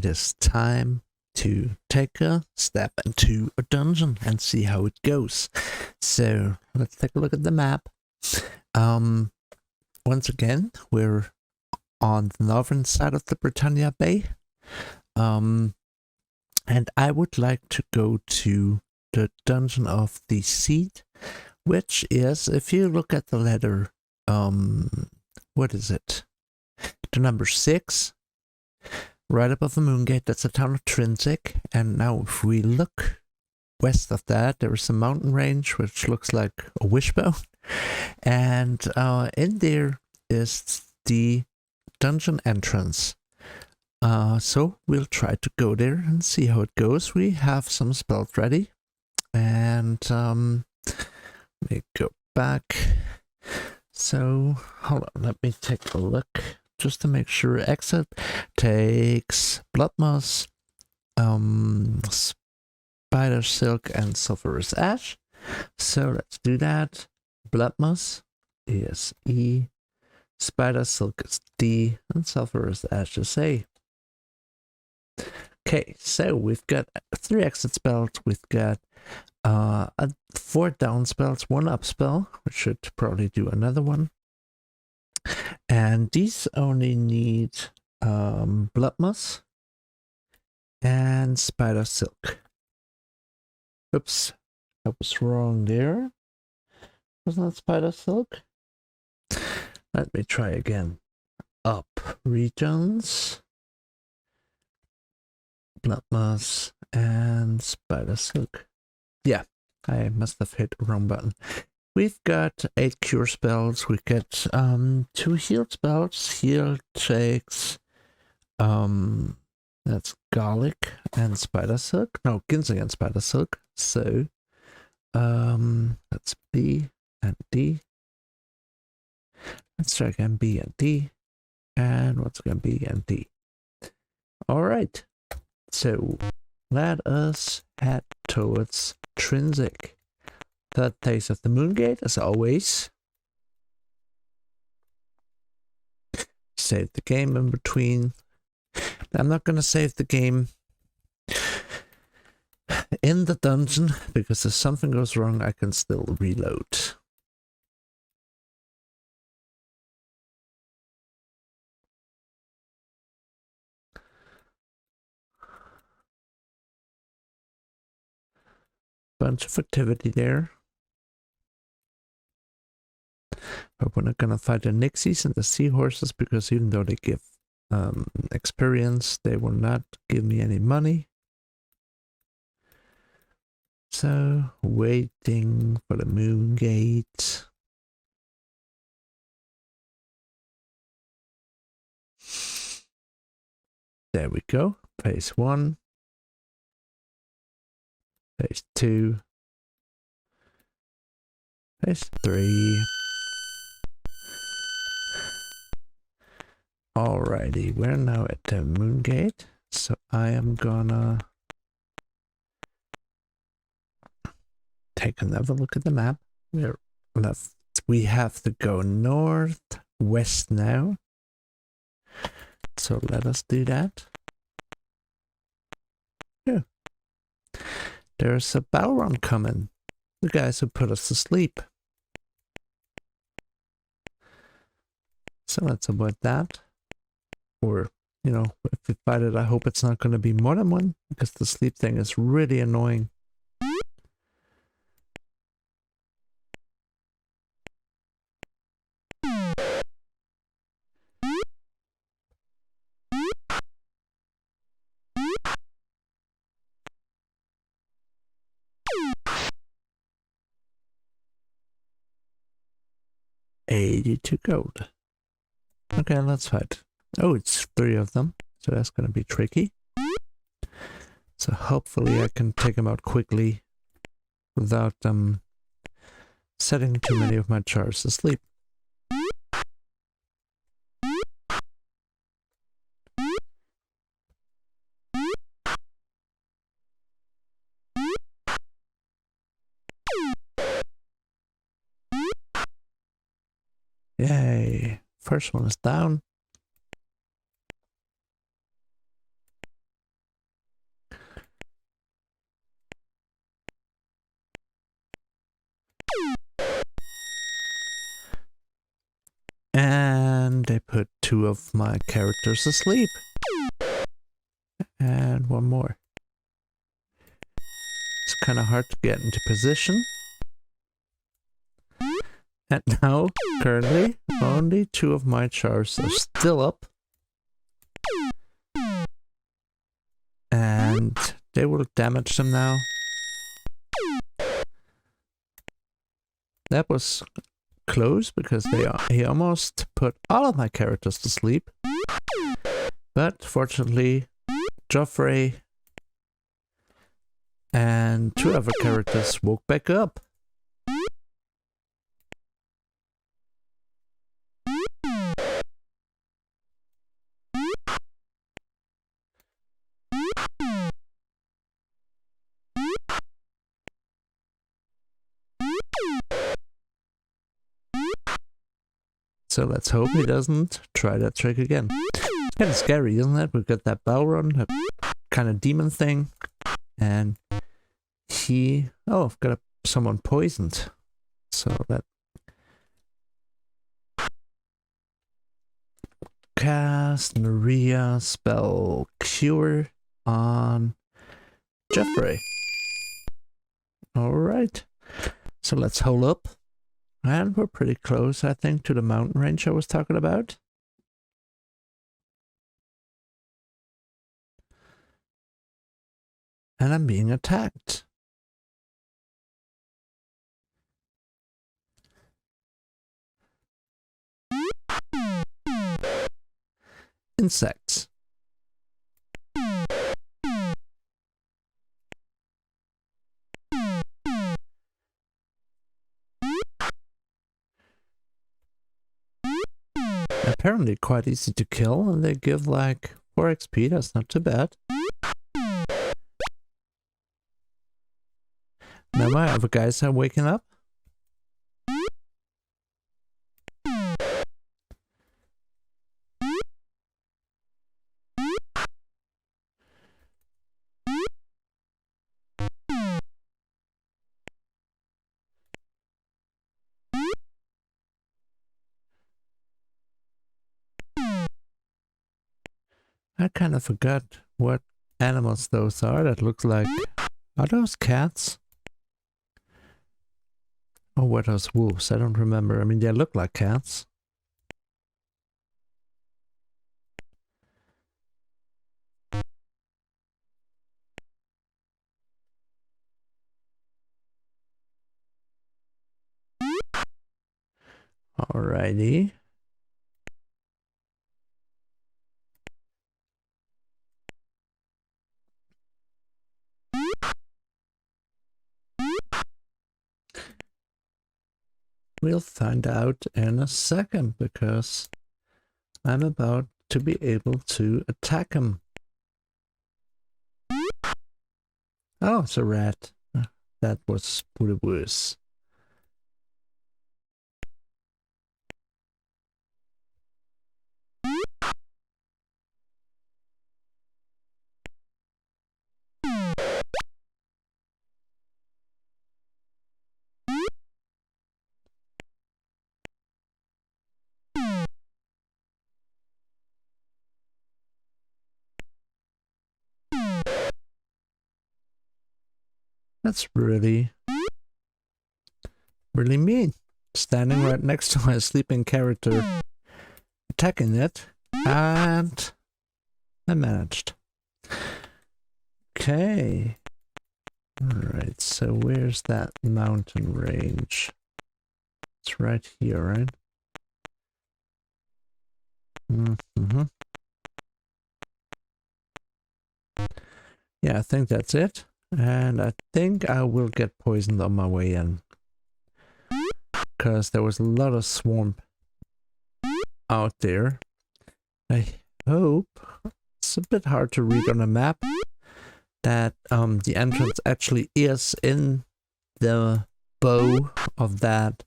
it is time to take a step into a dungeon and see how it goes. So let's take a look at the map. Once again, we're on the northern side of the Britannia Bay. And I would like to go to the Dungeon of the Seed, which is, if you look at the letter, what is it? The number 6, right above the Moongate, that's the town of Trinsic. And now if we look west of that, there is a mountain range which looks like a wishbone. And in there is the dungeon entrance. So we'll try to go there and see how it goes. We have some spells ready. And let me go back. So hold on, let me take a look just to make sure. Exit takes blood moss, spider silk, and sulfurous ash. So let's do that. Blood moss is E, spider silk is D, and sulfurous ash is A. Okay, so we've got 3 exit spells. We've got 4 down spells, 1 up spell, which should probably do another one. And these only need blood moss and spider silk. Oops, I was wrong there. Wasn't that spider silk? Let me try again. Up regions, blood moss and spider silk. Yeah, I must have hit the wrong button. We've got 8 cure spells. We get 2 heal spells. Heal takes that's garlic and spider silk. No, ginseng and spider silk. So that's B and D. Let's try again B and D. And once again B and D. Alright. So let us head towards Trinsic. Third place of the Moongate, as always. Save the game in between. I'm not going to save the game in the dungeon, because if something goes wrong, I can still reload. Bunch of activity there. But we're not gonna fight the Nixies and the Seahorses, because even though they give experience, they will not give me any money. So, waiting for the Moongate. There we go. Phase 1. Phase 2. Phase 3. Alrighty, we're now at the Moongate, so I am gonna take another look at the map. We're left. We have to go northwest now, so let us do that. Yeah. There's a battle run coming. The guys who put us to sleep. So let's avoid that. Or, you know, if we fight it, I hope it's not going to be more than one, because the sleep thing is really annoying. $82 gold. Okay, let's fight. Oh, it's 3 of them, so that's going to be tricky. So hopefully I can take them out quickly without them setting too many of my chars to sleep. Yay! First one is down. they put 2 of my characters asleep. And 1 more. It's kind of hard to get into position. And now, currently, only 2 of my chars are still up. And they will damage them now. That was close because he almost put all of my characters to sleep. But fortunately, Joffrey and 2 other characters woke back up. So let's hope he doesn't try that trick again. It's kind of scary, isn't it? We've got that Balron, that kind of demon thing. And he... Oh, I've got someone poisoned. So that... Cast Maria spell Cure on Jeffrey. Alright. So let's hold up. And we're pretty close, I think, to the mountain range I was talking about. And I'm being attacked. Insects. Apparently quite easy to kill, and they give like 4 XP, that's not too bad. Now my other guys are waking up. I kind of forgot what animals those are. That looks like... Are those cats? Or were those wolves? I don't remember. I mean, they look like cats. Alrighty. We'll find out in a second, because I'm about to be able to attack him. Oh, it's a rat. That was pretty worse. That's really mean. Standing right next to my sleeping character, attacking it, and I managed. Okay. Alright, so where's that mountain range? It's right here, right? Mm-hmm. Yeah, I think that's it. And I think I will get poisoned on my way in. Because there was a lot of swamp out there. I hope, it's a bit hard to read on a map, that the entrance actually is in the bow of that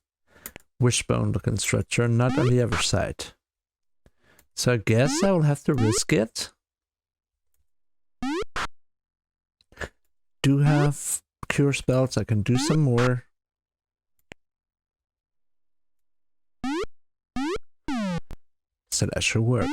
wishbone looking structure, not on the other side. So I guess I will have to risk it. Do have cure spells, I can do some more. So that should work.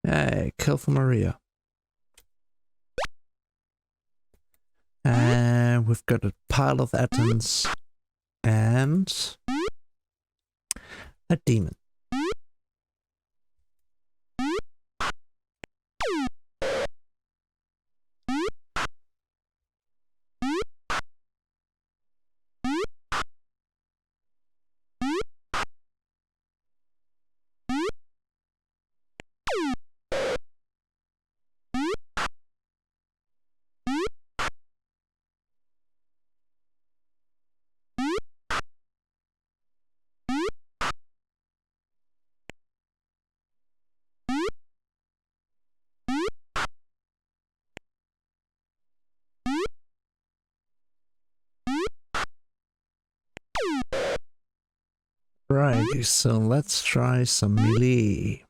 Hey, kill for Maria. And we've got a pile of atoms and a demon. Righty, so let's try some melee.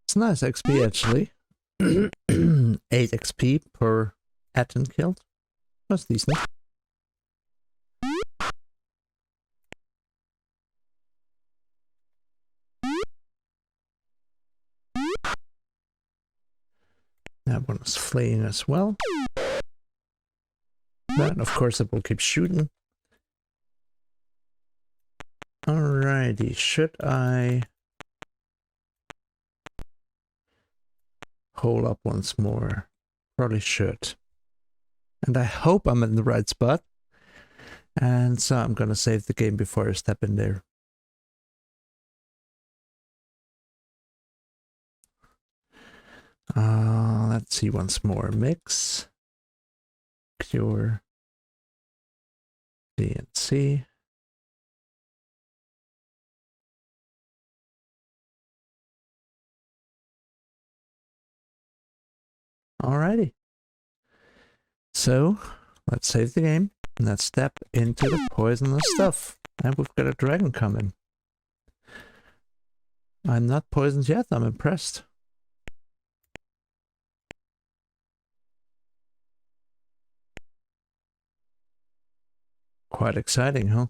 It's nice XP actually. 8 XP per atom killed. That's decent. That one is fleeing as well. But of course it will keep shooting. Alrighty, should I hole up once more? Probably should. And I hope I'm in the right spot. And so I'm gonna save the game before I step in there. Let's see once more. Mix, cure, D and C. Alrighty. So let's save the game and let's step into the poisonous stuff. And we've got a dragon coming. I'm not poisoned yet. I'm impressed. Quite exciting, huh?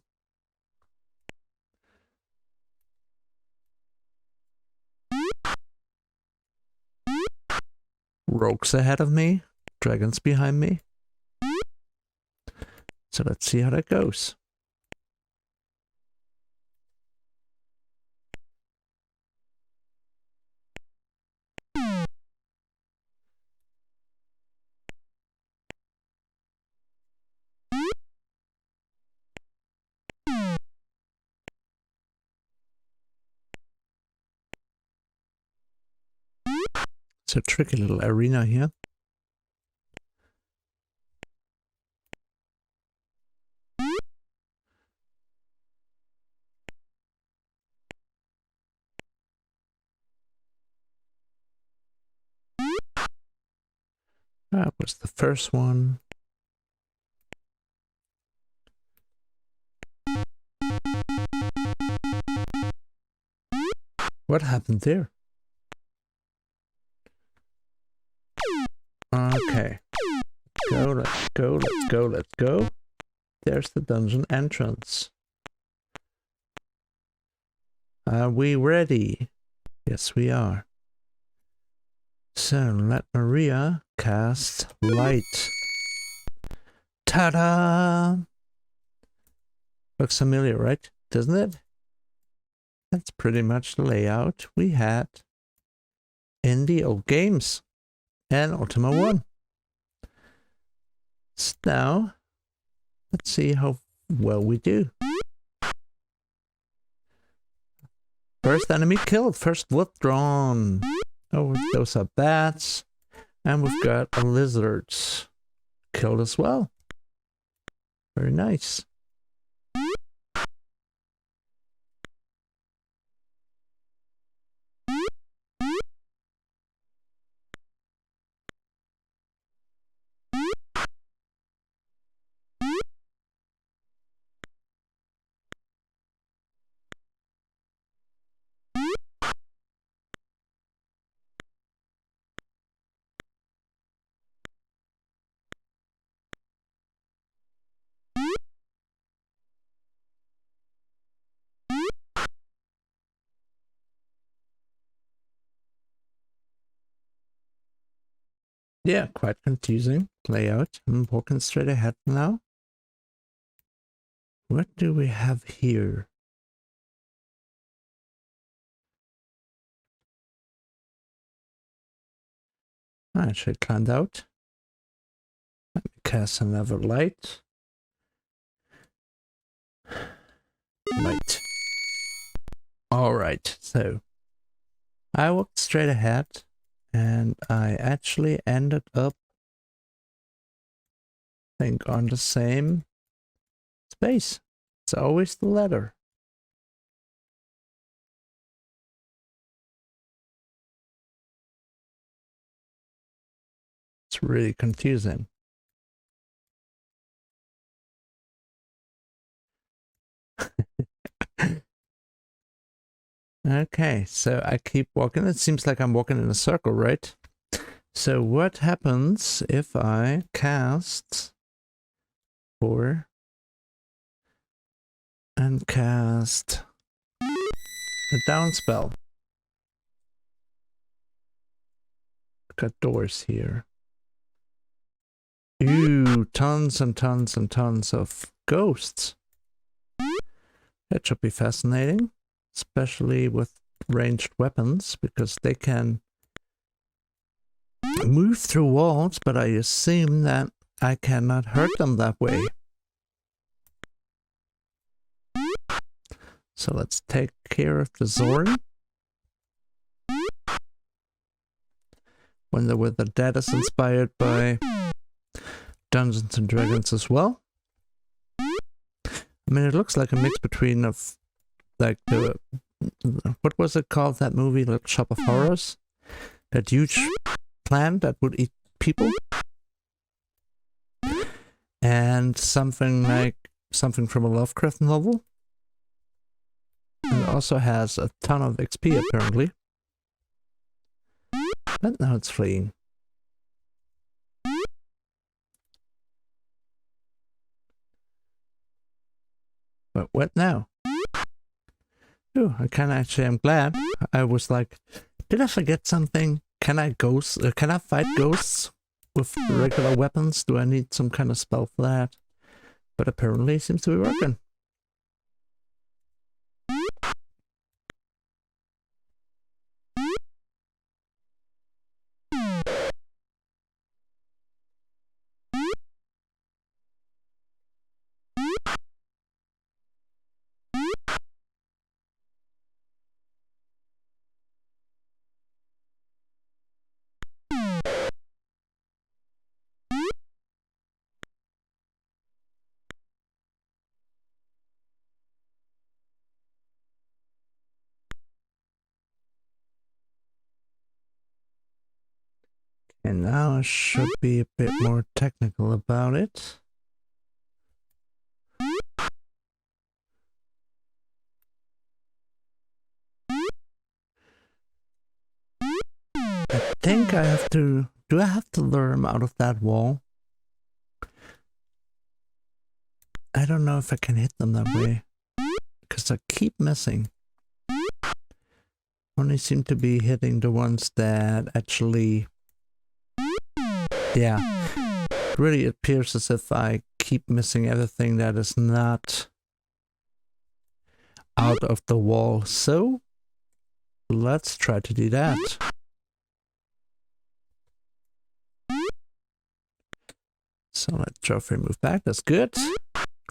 Rogues ahead of me, dragons behind me. So let's see how that goes. It's a tricky little arena here. That was the first one. What happened there? Let's go, let's go. There's the dungeon entrance. Are we ready? Yes, we are. So let Maria cast light. Ta-da! Looks familiar, right? Doesn't it? That's pretty much the layout we had in the old games and Ultima 1. So now, let's see how well we do. First enemy killed, first withdrawn. Oh, those are bats. And we've got a lizard killed as well. Very nice. Yeah, quite confusing layout. I'm walking straight ahead now. What do we have here? I actually climbed out. Let me cast another light. Light. Alright, so I walked straight ahead and I actually ended up, I think, on the same space. It's always the ladder. It's really confusing. Okay, so I keep walking. It seems like I'm walking in a circle, right? So what happens if I cast 4 and cast a down spell? Got doors here. Ooh, tons and tons and tons of ghosts. That should be fascinating, especially with ranged weapons, because they can move through walls, but I assume that I cannot hurt them that way. So let's take care of the Zorn. Wonder whether that is inspired by Dungeons and Dragons as well. I mean, it looks like a mix between like the, what was it called, that movie, like Shop of Horrors? That huge plant that would eat people? And something from a Lovecraft novel. And it also has a ton of XP apparently. But now it's fleeing. But what now? Oh, I'm glad. I was like, did I forget something? Can I fight ghosts with regular weapons? Do I need some kind of spell for that? But apparently it seems to be working. And now I should be a bit more technical about it. I think I have to... Do I have to lure him out of that wall? I don't know if I can hit them that way. Because I keep missing. Only seem to be hitting the ones that actually... Yeah. It really appears as if I keep missing everything that is not out of the wall. So, let's try to do that. So let Geoffrey move back. That's good.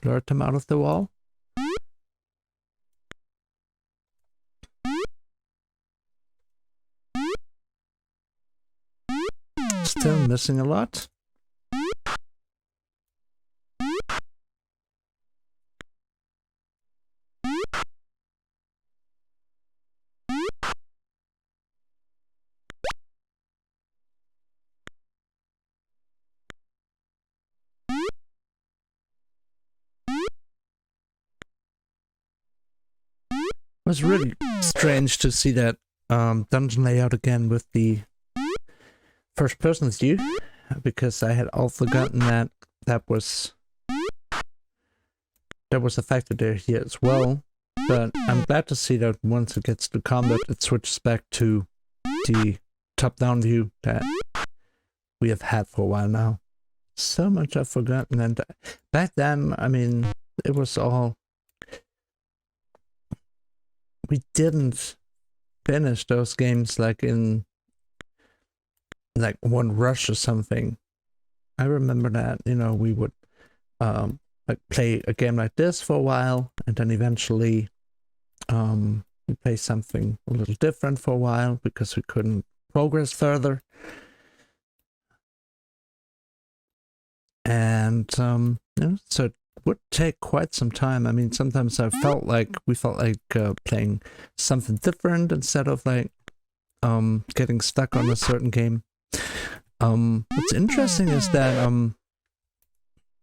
Lured him out of the wall. Still missing a lot. It was really strange to see that dungeon layout again with the first person view, because I had all forgotten that that was a factor there here as well. But I'm glad to see that once it gets to combat, it switches back to the top-down view that we have had for a while now. So much I've forgotten, and back then, I mean, it was all... We didn't finish those games like in like one rush or something. I remember that, you know, we would like play a game like this for a while, and then eventually we play something a little different for a while because we couldn't progress further. And you know, so it would take quite some time. I mean, sometimes I felt like we felt like playing something different instead of like getting stuck on a certain game. What's interesting is that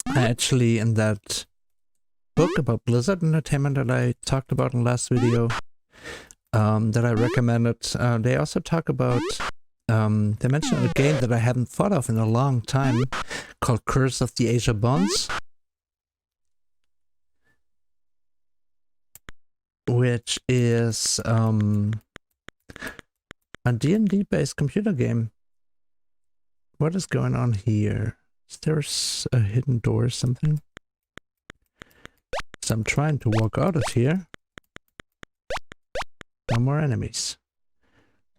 I actually, in that book about Blizzard Entertainment that I talked about in the last video, that I recommended, they also talk about, they mentioned a game that I haven't thought of in a long time called Curse of the Asia Bonds, which is a D&D based computer game. What is going on here? Is there a hidden door or something? So I'm trying to walk out of here. No more enemies.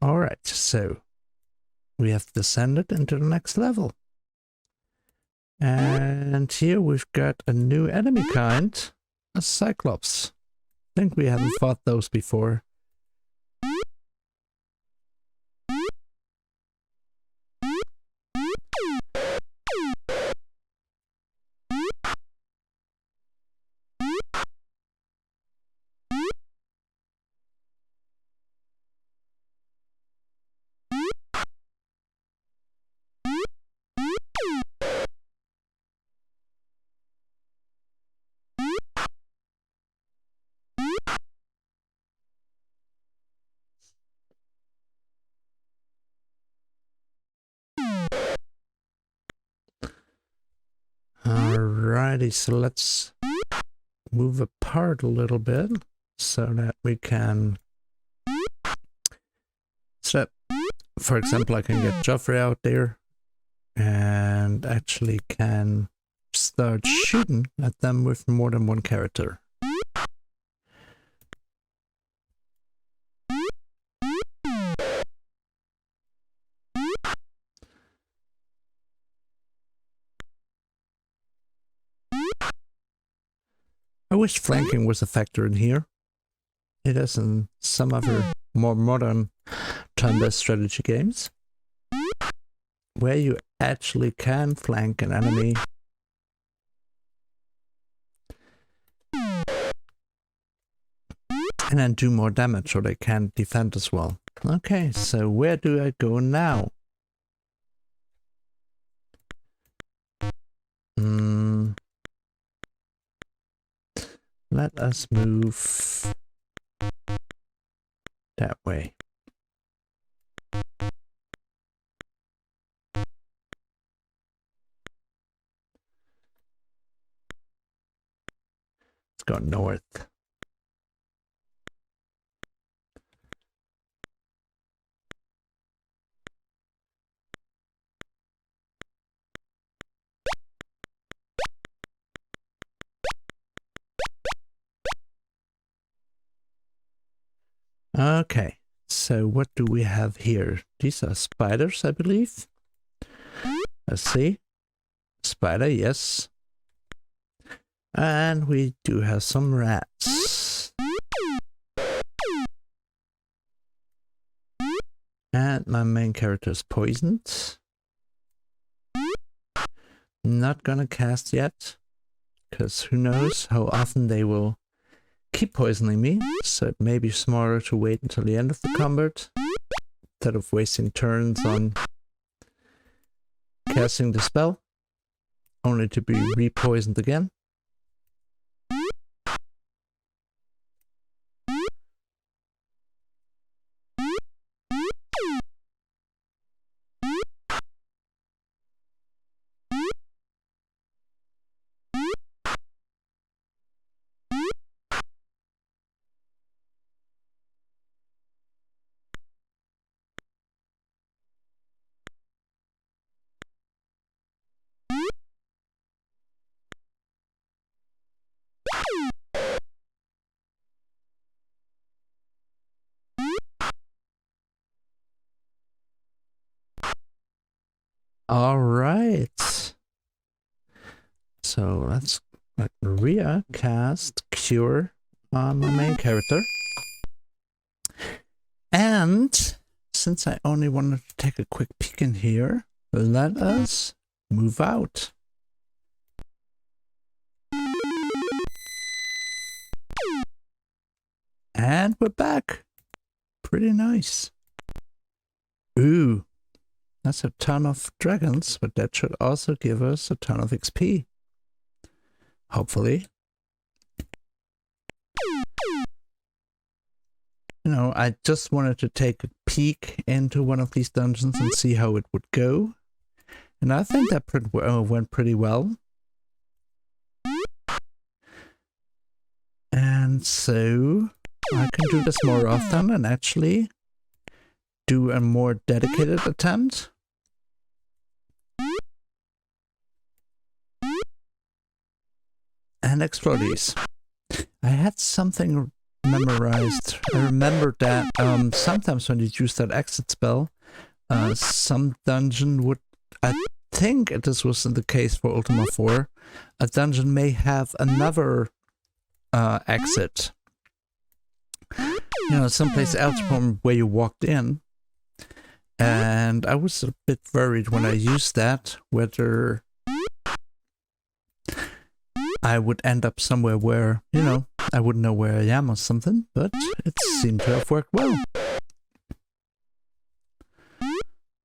Alright, so we have descended into the next level. And here we've got a new enemy kind, a Cyclops. I think we haven't fought those before. Alrighty, so let's move apart a little bit so that we can... So, for example, I can get Geoffrey out there and actually can start shooting at them with more than one character. I wish flanking was a factor in here. It is in some other more modern turn-based strategy games, where you actually can flank an enemy and then do more damage, so they can defend as well. Okay, so where do I go now? Let us move that way. go north. Okay, so what do we have here? These are spiders, I believe. Let's see. Spider, yes. And we do have some rats. And my main character is poisoned. Not gonna cast yet, because who knows how often they will keep poisoning me, so it may be smarter to wait until the end of the combat instead of wasting turns on casting the spell, only to be re-poisoned again. All right. So let's let Maria cast Cure on my main character. And since I only wanted to take a quick peek in here, let us move out. And we're back. Pretty nice. Ooh, that's a ton of dragons, but that should also give us a ton of XP. Hopefully. You know, I just wanted to take a peek into one of these dungeons and see how it would go. And I think that went pretty well. And so I can do this more often and actually do a more dedicated attempt. And explore these. I had something memorized. I remembered that sometimes when you use that exit spell, some dungeon would, I think this was the case for Ultima IV, a dungeon may have another exit. You know, someplace else from where you walked in. And I was a bit worried when I used that, whether I would end up somewhere where, you know, I wouldn't know where I am or something, but it seemed to have worked well.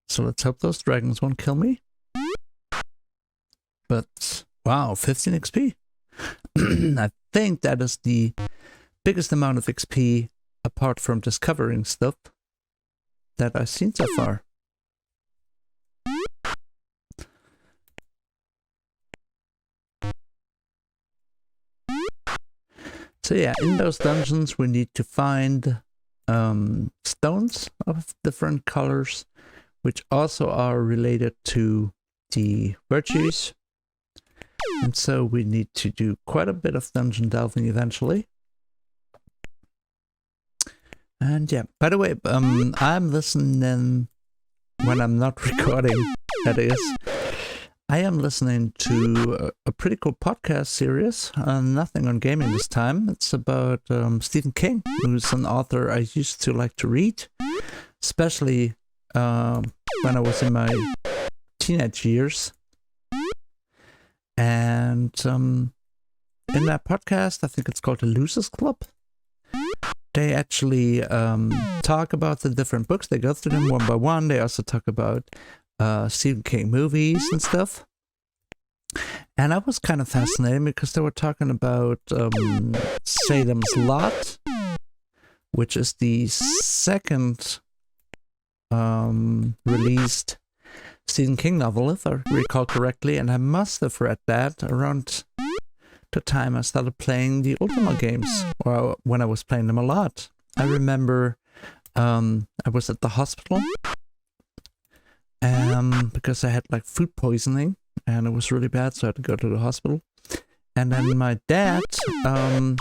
So let's hope those dragons won't kill me. But, wow, 15 XP. I think that is the biggest amount of XP, apart from discovering stuff, that I've seen so far. So yeah, in those dungeons we need to find stones of different colors, which also are related to the virtues. And so we need to do quite a bit of dungeon delving eventually. And yeah, by the way, I'm listening when I'm not recording, that is. I am listening to a pretty cool podcast series, nothing on gaming this time. It's about Stephen King, who's an author I used to like to read, especially when I was in my teenage years. And in that podcast, I think it's called the Losers Club, they actually talk about the different books. They go through them one by one. They also talk about Stephen King movies and stuff. And I was kind of fascinated because they were talking about Salem's Lot, which is the second released Stephen King novel, if I recall correctly, and I must have read that around the time I started playing the Ultima games, or when I was playing them a lot. I remember I was at the hospital because I had like food poisoning and it was really bad, so I had to go to the hospital. And then my dad, I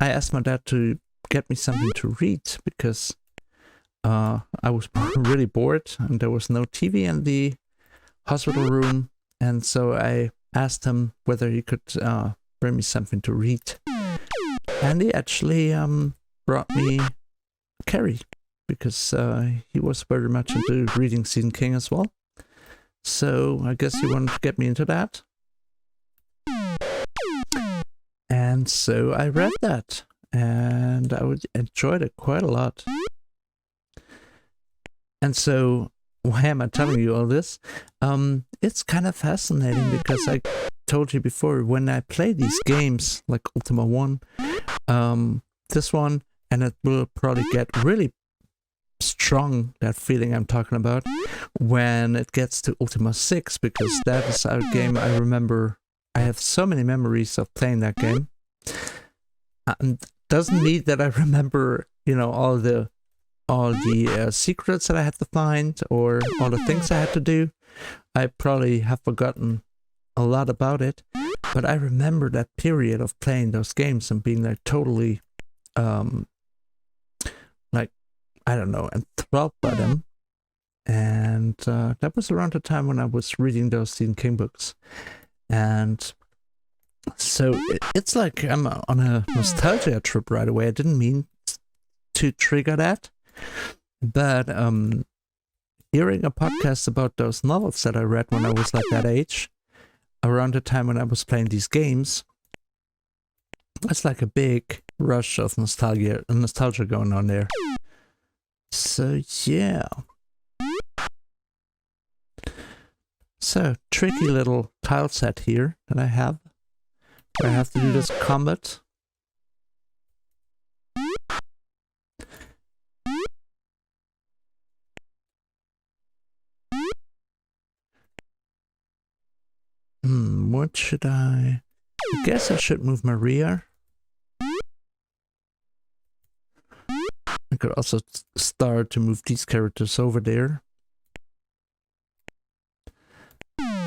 asked my dad to get me something to read because I was really bored and there was no TV in the hospital room. And so I asked him whether he could bring me something to read. And he actually brought me Carrie, because he was very much into reading Stephen King as well. So I guess he wanted to get me into that. And so I read that, and I enjoyed it quite a lot. And so, why am I telling you all this? It's kind of fascinating because I told you before, when I play these games like Ultima 1, this one, and it will probably get really strong, that feeling I'm talking about, when it gets to Ultima 6, because that is a game I remember. I have so many memories of playing that game. And doesn't mean that I remember, all the secrets that I had to find or all the things I had to do. I probably have forgotten a lot about it, but I remember that period of playing those games and being like totally, I don't know, enthralled by them. And that was around the time when I was reading those Stephen King books. And so it's like I'm on a nostalgia trip right away. I didn't mean to trigger that. But hearing a podcast about those novels that I read when I was like that age, around the time when I was playing these games, it's like a big rush of nostalgia going on there. So yeah. So tricky little tile set here that I have, where I have to do this combat. What should I guess I should move Maria. I could also start to move these characters over there,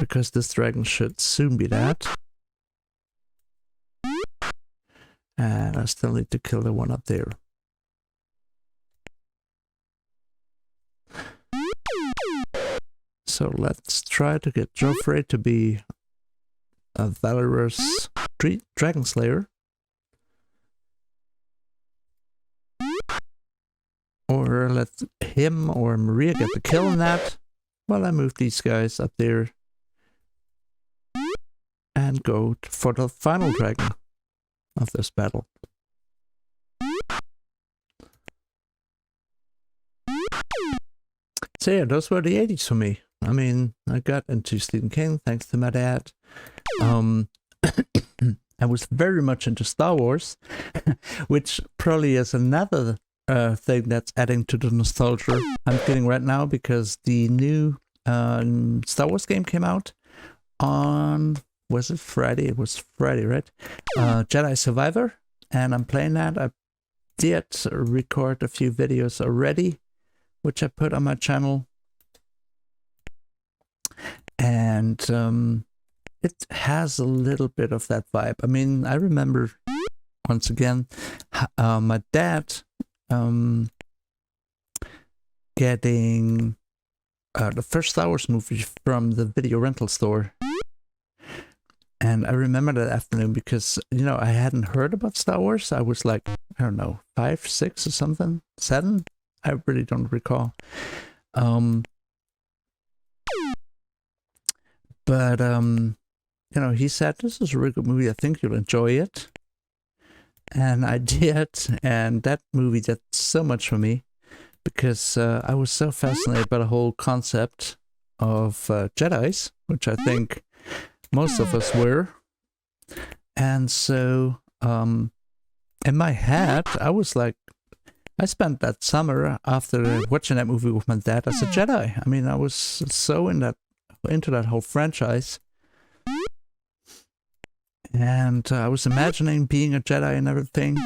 because this dragon should soon be that. And I still need to kill the one up there. So let's try to get Joffrey to be a valorous dragon slayer. Or let him or Maria get the kill on that, while I move these guys up there and go for the final dragon of this battle. So yeah, those were the 80s for me. I mean, I got into Stephen King thanks to my dad. I was very much into Star Wars, which probably is another thing that's adding to the nostalgia I'm feeling right now, because the new Star Wars game came out on, was it Friday? It was Friday, right? Jedi Survivor, and I'm playing that. I did record a few videos already, which I put on my channel, and it has a little bit of that vibe. I mean, I remember, once again, my dad getting the first Star Wars movie from the video rental store. And I remember that afternoon because, I hadn't heard about Star Wars. I was like, I don't know, 5, 6 or something, 7? I really don't recall. But he said, this is a really good movie. I think you'll enjoy it. And I did. And that movie did so much for me, because I was so fascinated by the whole concept of Jedis, which I think most of us were. And so in my head, I was like, I spent that summer after watching that movie with my dad as a Jedi. I mean, I was so into that whole franchise. And I was imagining being a Jedi and everything.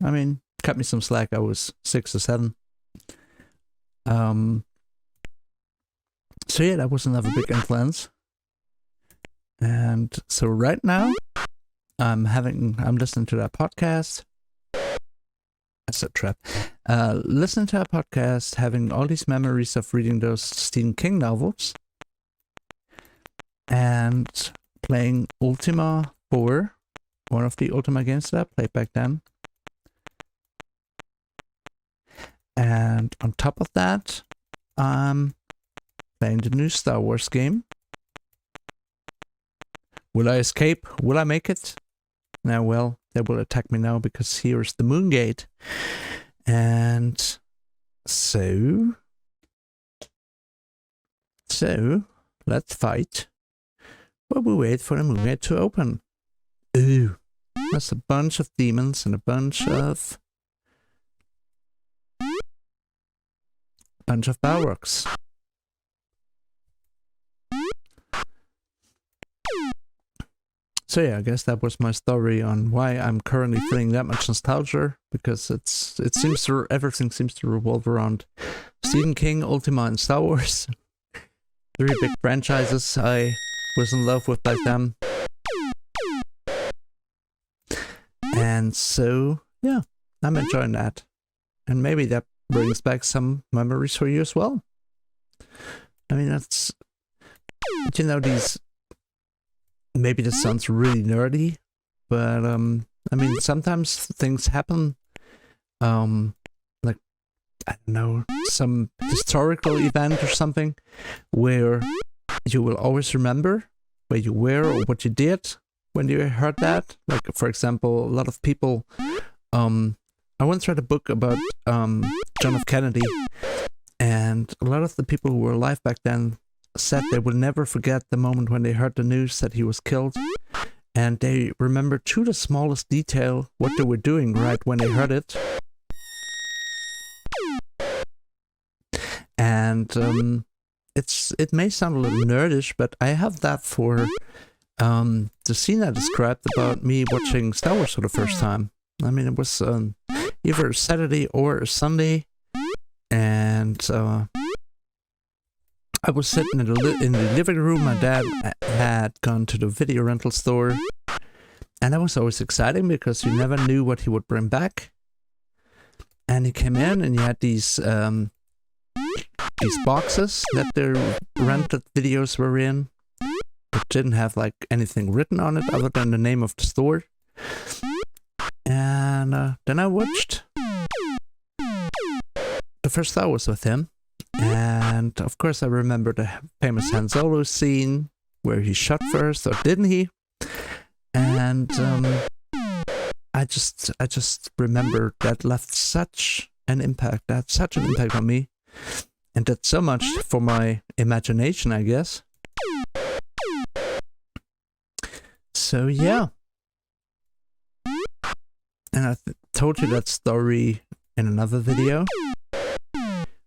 I mean, cut me some slack, I was 6 or 7. So yeah, that was another big influence. And so right now, I'm listening to that podcast. That's a trap. Listening to a podcast, having all these memories of reading those Stephen King novels, and playing Ultima IV, one of the Ultima games that I played back then. And on top of that, I'm playing the new Star Wars game. Will I escape? Will I make it? Now, well, they will attack me now because here's the moon gate. And so let's fight while we wait for the moon gate to open. Ooh, that's a bunch of demons and a bunch of Balrogs. So yeah, I guess that was my story on why I'm currently feeling that much nostalgia, because everything seems to revolve around Stephen King, Ultima, and Star Wars. 3 big franchises I was in love with back then. And so yeah, I'm enjoying that. And maybe that brings back some memories for you as well. I mean, that's, you know, these, maybe this sounds really nerdy, but I mean, sometimes things happen, like, I don't know, some historical event or something where you will always remember where you were or what you did when you heard that. Like, for example, a lot of people, I once read a book about John F. Kennedy, and a lot of the people who were alive back then said they would never forget the moment when they heard the news that he was killed, and they remember to the smallest detail what they were doing right when they heard it. And it may sound a little nerdish, but I have that for the scene I described about me watching Star Wars for the first time. I mean, it was either a Saturday or a Sunday, and I was sitting in the living room. My dad had gone to the video rental store, and that was always exciting because you never knew what he would bring back. And he came in, and he had these boxes that the rented videos were in. It didn't have like anything written on it other than the name of the store. And then I watched the first Star Wars with him. And of course I remember the famous Han Solo scene where he shot first, or didn't he? And I just remember that left such an impact. That had such an impact on me. And did so much for my imagination, I guess. So yeah. And I told you that story in another video,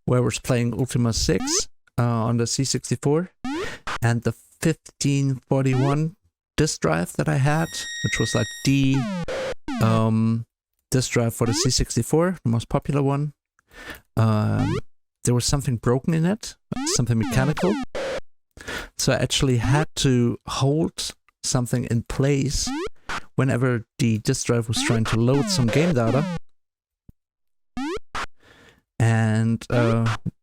where I was playing Ultima 6 on the C64, and the 1541 disk drive that I had, which was like the disk drive for the C64, the most popular one. There was something broken in it, something mechanical. So I actually had to hold something in place whenever the disk drive was trying to load some game data. And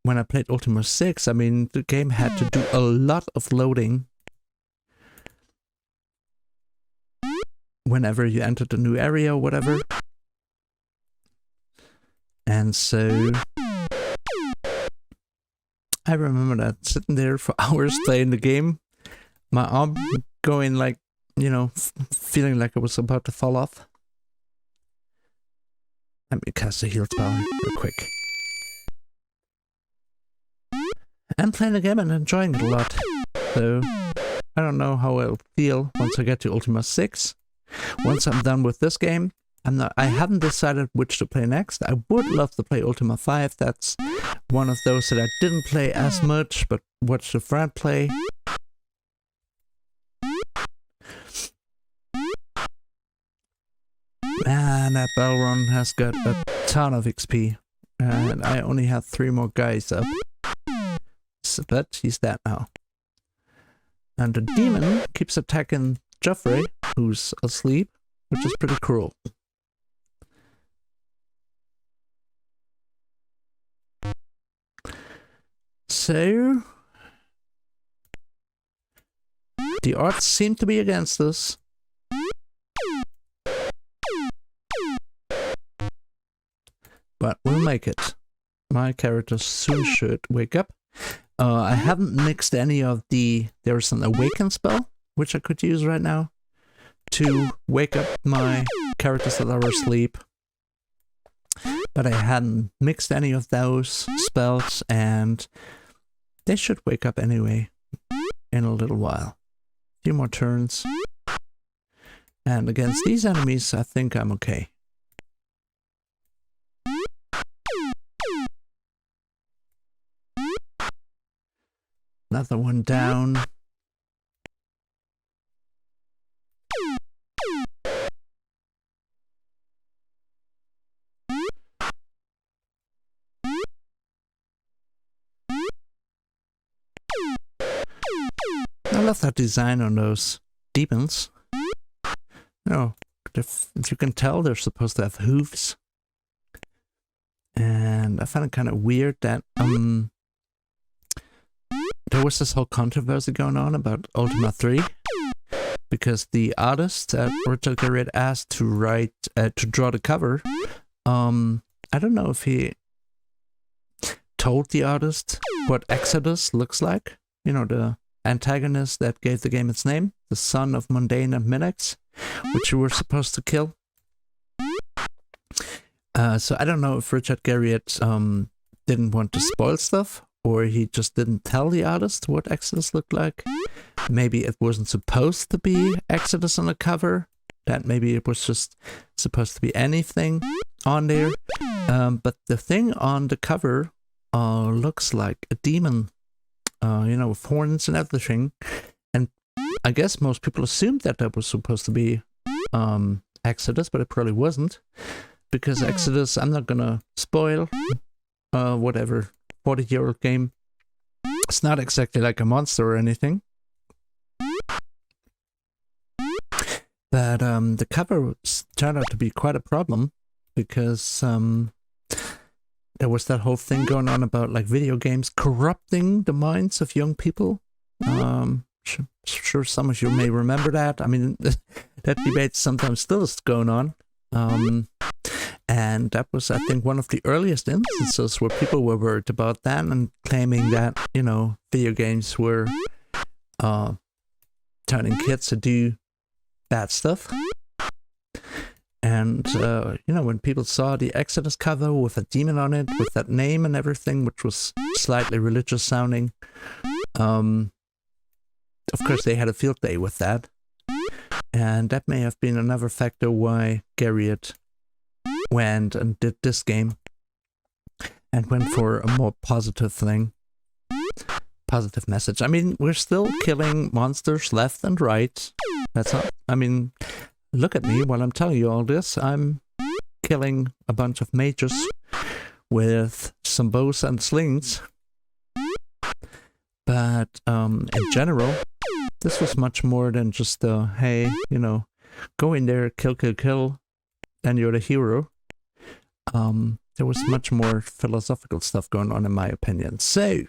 when I played Ultima 6, I mean, the game had to do a lot of loading whenever you entered a new area or whatever. And so I remember that, sitting there for hours playing the game, my arm going like, you know, feeling like it was about to fall off. Let me cast a heal spell real quick. And playing the game and enjoying it a lot. So I don't know how I'll feel once I get to Ultima 6. Once I'm done with this game, I haven't decided which to play next. I would love to play Ultima 5. That's one of those that I didn't play as much, but watched a friend play. Man, that Balron has got a ton of XP. And I only have 3 more guys up. So, but he's dead now. And the demon keeps attacking Joffrey, who's asleep, which is pretty cruel. So, the odds seem to be against us. But we'll make it. My character soon should wake up. I haven't mixed any of the... There's an awaken spell, which I could use right now, to wake up my characters that are asleep. But I hadn't mixed any of those spells, and they should wake up anyway in a little while. A few more turns. And against these enemies, I think I'm okay. Another one down. I love that design on those demons. No, if you can tell, they're supposed to have hooves. And I find it kind of weird that there was this whole controversy going on about Ultima 3, because the artist that Richard Garriott asked to write, to draw the cover, I don't know if he told the artist what Exodus looks like. You know, the antagonist that gave the game its name, the son of Mundane and Minax, which you were supposed to kill. So I don't know if Richard Garriott didn't want to spoil stuff, or he just didn't tell the artist what Exodus looked like. Maybe it wasn't supposed to be Exodus on the cover, that maybe it was just supposed to be anything on there. But the thing on the cover looks like a demon, you know, with horns and everything. And I guess most people assumed that that was supposed to be Exodus, but it probably wasn't. Because Exodus, I'm not gonna spoil, whatever, 40-year-old game. It's not exactly like a monster or anything. But the cover turned out to be quite a problem, because there was that whole thing going on about like video games corrupting the minds of young people. Sure some of you may remember that. I mean, that debate sometimes still is going on. And that was, I think, one of the earliest instances where people were worried about that and claiming that, you know, video games were turning kids to do bad stuff. And, you know, when people saw the Exodus cover with a demon on it, with that name and everything, which was slightly religious sounding, of course they had a field day with that. And that may have been another factor why Garriott went and did this game and went for a more positive thing. Positive message. I mean, we're still killing monsters left and right. That's not, I mean, look at me while I'm telling you all this. I'm killing a bunch of mages with some bows and slings. But in general, this was much more than just hey, you know, go in there, kill, kill, kill, and you're the hero. There was much more philosophical stuff going on, in my opinion. So,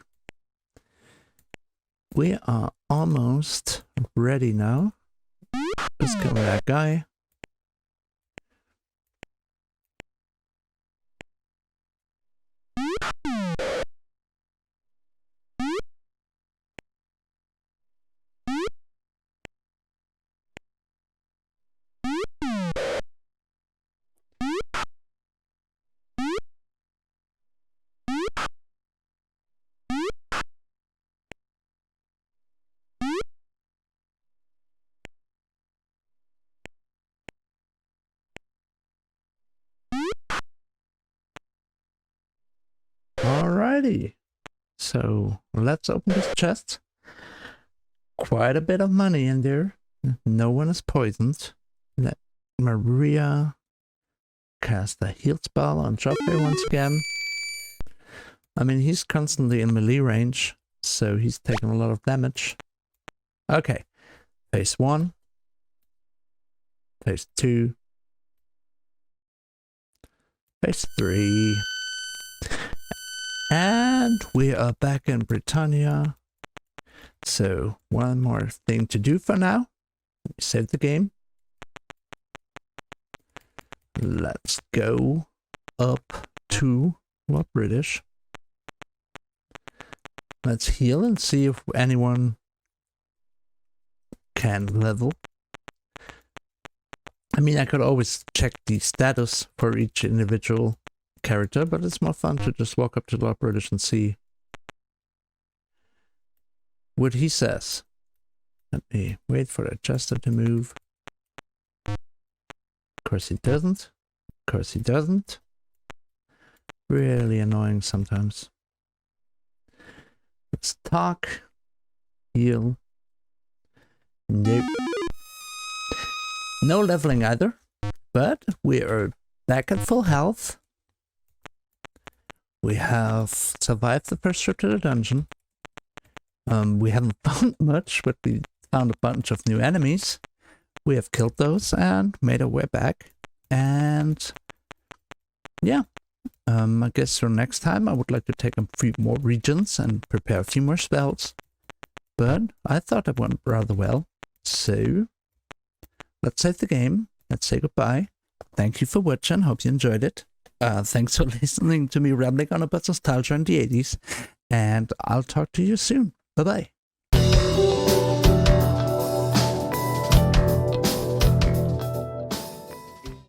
we are almost ready now. Let's kill that guy. Alrighty, so let's open this chest. Quite a bit of money in there. No one is poisoned. Maria cast a heal spell on Joffrey once again. I mean, he's constantly in melee range, so he's taking a lot of damage. Okay, phase 1, phase 2, phase 3, and we are back in Britannia. So one more thing to do for now. Save the game. Let's go up to what British. Let's heal and see if anyone can level. I mean, I could always check the status for each individual character, but it's more fun to just walk up to Lord British and see what he says. Let me wait for the adjuster to move. Of course he doesn't. Of course he doesn't. Really annoying sometimes. Let's talk. Heal. Nope. No leveling either. But we are back at full health. We have survived the first trip to the dungeon. We haven't found much, but we found a bunch of new enemies. We have killed those and made our way back. And yeah, I guess for next time I would like to take a few more regions and prepare a few more spells. But I thought it went rather well. So let's save the game. Let's say goodbye. Thank you for watching. Hope you enjoyed it. Thanks for listening to me rambling on about nostalgia in the 80s. And I'll talk to you soon. Bye-bye.